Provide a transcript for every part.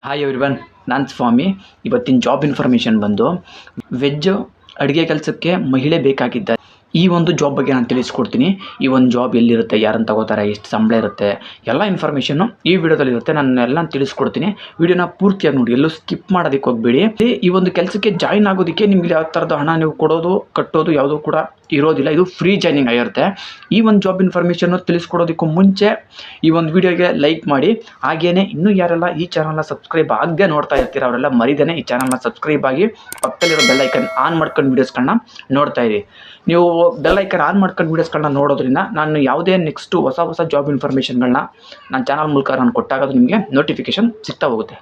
Hi everyone, ನಾನು ಸ್ವಾಮಿ. ಇವತ್ತಿನ job information ಬಂದು ವೆಜ್ ಅಡುಗೆ ಕೆಲಸಕ್ಕೆ ಮಹಿಳೆ ಬೇಕಾಗಿದ್ದಾರೆ. ಈ ಒಂದು ಜಾಬ್ ಬಗ್ಗೆ ನಾನು ತಿಳಿಸ್ಕೊಡ್ತೀನಿ. ಈ ಒಂದು ಜಾಬ್ ಎಲ್ಲಿರುತ್ತೆ, ಯಾರನ್ನು ತಗೋತಾರೆ, ಎಷ್ಟು ಸಂಬಳ ಇರುತ್ತೆ, ಎಲ್ಲ ಇನ್ಫಾರ್ಮೇಷನ್ನು ಈ ವಿಡಿಯೋದಲ್ಲಿ ಇರುತ್ತೆ. ನಾನು ಎಲ್ಲ ತಿಳಿಸ್ಕೊಡ್ತೀನಿ. ವಿಡಿಯೋನ ಪೂರ್ತಿಯಾಗಿ ನೋಡಿ, ಎಲ್ಲೂ ಸ್ಕಿಪ್ ಮಾಡೋದಕ್ಕೆ ಹೋಗಬೇಡಿ. ಈ ಒಂದು ಕೆಲಸಕ್ಕೆ ಜಾಯಿನ್ ಆಗೋದಕ್ಕೆ ನಿಮಗೆ ಯಾವ ಥರದ ಹಣ ನೀವು ಕೊಡೋದು ಕಟ್ಟೋದು ಯಾವುದೂ ಕೂಡ ಇರೋದಿಲ್ಲ. ಇದು ಫ್ರೀ ಜಾಯ್ನಿಂಗ್ ಆಗಿರುತ್ತೆ. ಈ ಒಂದು ಜಾಬ್ ಇನ್ಫಾರ್ಮೇಷನ್ನು ತಿಳಿಸ್ಕೊಡೋದಕ್ಕೂ ಮುಂಚೆ ಈ ಒಂದು ವಿಡಿಯೋಗೆ ಲೈಕ್ ಮಾಡಿ. ಹಾಗೇನೆ ಇನ್ನೂ ಯಾರೆಲ್ಲ ಈ ಚಾನಲ್ನ ಸಬ್ಸ್ಕ್ರೈಬ್ ಆಗದೆ ನೋಡ್ತಾ ಇರ್ತೀರ ಅವರೆಲ್ಲ ಮರಿದೇನೆ ಈ ಚಾನಲ್ನ ಸಬ್ಸ್ಕ್ರೈಬ್ ಆಗಿ ಪಕ್ಕದಲ್ಲಿರೋ ಬೆಲ್ ಐಕನ್ ಆನ್ ಮಾಡ್ಕೊಂಡು ವೀಡಿಯೋಸ್ಗಳನ್ನ ನೋಡ್ತಾ ಇರಿ. ನೀವು ಬೆಲ್ ಐಕನ್ ಆನ್ ಮಾಡ್ಕೊಂಡು ವೀಡಿಯೋಸ್ಗಳನ್ನ ನೋಡೋದ್ರಿಂದ ನಾನು ಯಾವುದೇ ನೆಕ್ಸ್ಟು ಹೊಸ ಜಾಬ್ ಇನ್ಫಾರ್ಮೇಷನ್ಗಳನ್ನ ನನ್ನ ಚಾನಲ್ ಮೂಲಕ ನಾನು ಕೊಟ್ಟಾಗ ನಿಮಗೆ ನೋಟಿಫಿಕೇಶನ್ ಸಿಗ್ತಾ ಹೋಗುತ್ತೆ.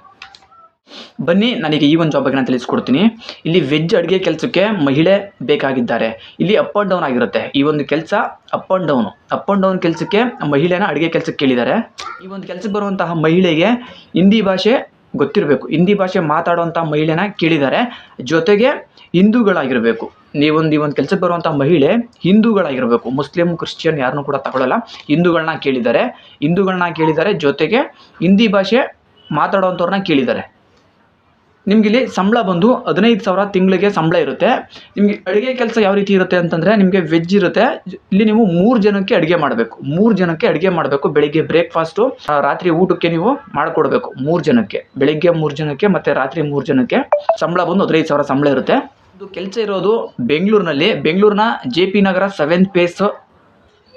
ಬನ್ನಿ, ನನಗೆ ಈ ಒಂದು ಜಾಬ್ ಬಗ್ಗೆ ನಾನು ತಿಳಿಸ್ಕೊಡ್ತೀನಿ. ಇಲ್ಲಿ ವೆಜ್ ಅಡುಗೆ ಕೆಲಸಕ್ಕೆ ಮಹಿಳೆ ಬೇಕಾಗಿದ್ದಾರೆ. ಇಲ್ಲಿ ಅಪ್ ಆ್ಯಂಡ್ ಡೌನ್ ಆಗಿರುತ್ತೆ. ಈ ಒಂದು ಕೆಲಸ ಅಪ್ ಆ್ಯಂಡ್ ಡೌನ್ ಕೆಲಸಕ್ಕೆ ಮಹಿಳೆನ ಅಡುಗೆ ಕೆಲಸಕ್ಕೆ ಕೇಳಿದ್ದಾರೆ. ಈ ಒಂದು ಕೆಲಸಕ್ಕೆ ಬರುವಂತಹ ಮಹಿಳೆಗೆ ಹಿಂದಿ ಭಾಷೆ ಗೊತ್ತಿರಬೇಕು. ಹಿಂದಿ ಭಾಷೆ ಮಾತಾಡುವಂಥ ಮಹಿಳೆನ ಕೇಳಿದ್ದಾರೆ. ಜೊತೆಗೆ ಹಿಂದೂಗಳಾಗಿರಬೇಕು. ಈ ಒಂದು ಕೆಲಸಕ್ಕೆ ಬರುವಂಥ ಮಹಿಳೆ ಹಿಂದೂಗಳಾಗಿರಬೇಕು. ಮುಸ್ಲಿಂ, ಕ್ರಿಶ್ಚಿಯನ್ ಯಾರನ್ನೂ ಕೂಡ ತಗೊಳ್ಳಲ್ಲ. ಹಿಂದೂಗಳನ್ನ ಕೇಳಿದ್ದಾರೆ. ಜೊತೆಗೆ ಹಿಂದಿ ಭಾಷೆ ಮಾತಾಡುವಂಥವ್ರನ್ನ ಕೇಳಿದ್ದಾರೆ. ನಿಮ್ಗೆ ಇಲ್ಲಿ ಸಂಬಳ ಬಂದು 15,000 ತಿಂಗಳಿಗೆ ಸಂಬಳ ಇರುತ್ತೆ. ನಿಮಗೆ ಅಡುಗೆ ಕೆಲಸ ಯಾವ ರೀತಿ ಇರುತ್ತೆ ಅಂತಂದರೆ, ನಿಮಗೆ ವೆಜ್ ಇರುತ್ತೆ. ಇಲ್ಲಿ ನೀವು 3 ಜನಕ್ಕೆ ಅಡುಗೆ ಮಾಡಬೇಕು. ಬೆಳಿಗ್ಗೆ ಬ್ರೇಕ್ಫಾಸ್ಟು, ರಾತ್ರಿ ಊಟಕ್ಕೆ ನೀವು ಮಾಡಿಕೊಡ್ಬೇಕು. 3 ಜನಕ್ಕೆ, ಬೆಳಿಗ್ಗೆ 3 ಜನಕ್ಕೆ ಮತ್ತು ರಾತ್ರಿ 3 ಜನಕ್ಕೆ ಸಂಬಳ ಬಂದು 15,000 ಸಂಬಳ ಇರುತ್ತೆ. ಇದು ಕೆಲಸ ಇರೋದು ಬೆಂಗಳೂರಿನ JP ನಗರ 7th ಫೇಸ್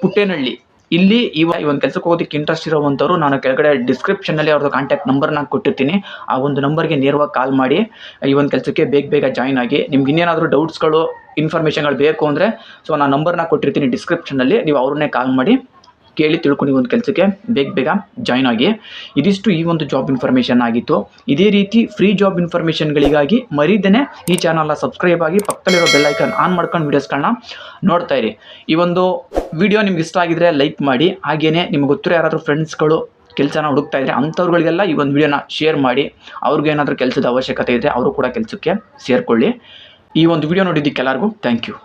ಪುಟ್ಟೇನಹಳ್ಳಿ. ಇಲ್ಲಿ ಈ ಒಂದು ಕೆಲಸಕ್ಕೆ ಹೋಗೋದಕ್ಕೆ ಇಂಟ್ರೆಸ್ಟ್ ಇರೋವಂಥವ್ರು ನಾನು ಕೆಳಗಡೆ ಡಿಸ್ಕ್ರಿಪ್ಷನ್ನಲ್ಲಿ ಅವ್ರದ್ದು ಕಾಂಟ್ಯಾಕ್ಟ್ ನಂಬರ್ನ ಕೊಟ್ಟಿರ್ತೀನಿ. ಆ ಒಂದು ನಂಬರ್ಗೆ ನೇರವಾಗಿ ಕಾಲ್ ಮಾಡಿ ಈ ಒಂದು ಕೆಲಸಕ್ಕೆ ಬೇಗ ಜಾಯ್ನ್ ಆಗಿ. ನಿಮ್ಗೆ ಇನ್ನೇನಾದರೂ ಡೌಟ್ಸ್ಗಳು, ಇನ್ಫಾರ್ಮೇಷನ್ಗಳು ಬೇಕು ಅಂದರೆ ನಾನು ನಂಬರ್ನ ಕೊಟ್ಟಿರ್ತೀನಿ ಡಿಸ್ಕ್ರಿಪ್ಷನ್ನಲ್ಲಿ. ನೀವು ಅವ್ರನ್ನೇ ಕಾಲ್ ಮಾಡಿ ಕೇಳಿ ತಿಳ್ಕೊಂಡು ಈ ಒಂದು ಕೆಲಸಕ್ಕೆ ಬೇಗ ಜಾಯ್ನ್ ಆಗಿ. ಇದಿಷ್ಟು ಈ ಒಂದು ಜಾಬ್ ಇನ್ಫಾರ್ಮೇಷನ್ ಆಗಿತ್ತು. ಇದೇ ರೀತಿ ಫ್ರೀ ಜಾಬ್ ಇನ್ಫಾರ್ಮೇಷನ್ಗಳಿಗಾಗಿ ಮರಿದೇನೆ ಈ ಚಾನಲ್ನ ಸಬ್ಸ್ಕ್ರೈಬ್ ಆಗಿ ಪಕ್ಕದಲ್ಲಿರೋ ಬೆಲ್ ಐಕನ್ ಆನ್ ಮಾಡ್ಕೊಂಡು ವೀಡಿಯೋಸ್ಗಳನ್ನ ನೋಡ್ತಾ ಇರಿ. ಈ ಒಂದು ವಿಡಿಯೋ ನಿಮ್ಗೆ ಇಷ್ಟ ಆಗಿದ್ರೆ ಲೈಕ್ ಮಾಡಿ. ಹಾಗೇನೆ ನಿಮ್ಗೆ ಗೊತ್ತಿರೋ ಯಾರಾದರೂ ಫ್ರೆಂಡ್ಸ್ಗಳು ಕೆಲಸನ ಹುಡುಕ್ತಾ ಇದ್ದರೆ ಅಂಥವ್ರುಗಳಿಗೆಲ್ಲ ಈ ಒಂದು ವಿಡಿಯೋನ ಶೇರ್ ಮಾಡಿ. ಅವ್ರಿಗೇನಾದರೂ ಕೆಲಸದ ಅವಶ್ಯಕತೆ ಇದ್ದರೆ ಅವರು ಕೂಡ ಕೆಲಸಕ್ಕೆ ಸೇರಿಕೊಳ್ಳಿ. ಈ ಒಂದು ವಿಡಿಯೋ ನೋಡಿದ್ದಕ್ಕೆ ಎಲ್ಲರಿಗೂ ಥ್ಯಾಂಕ್ ಯು.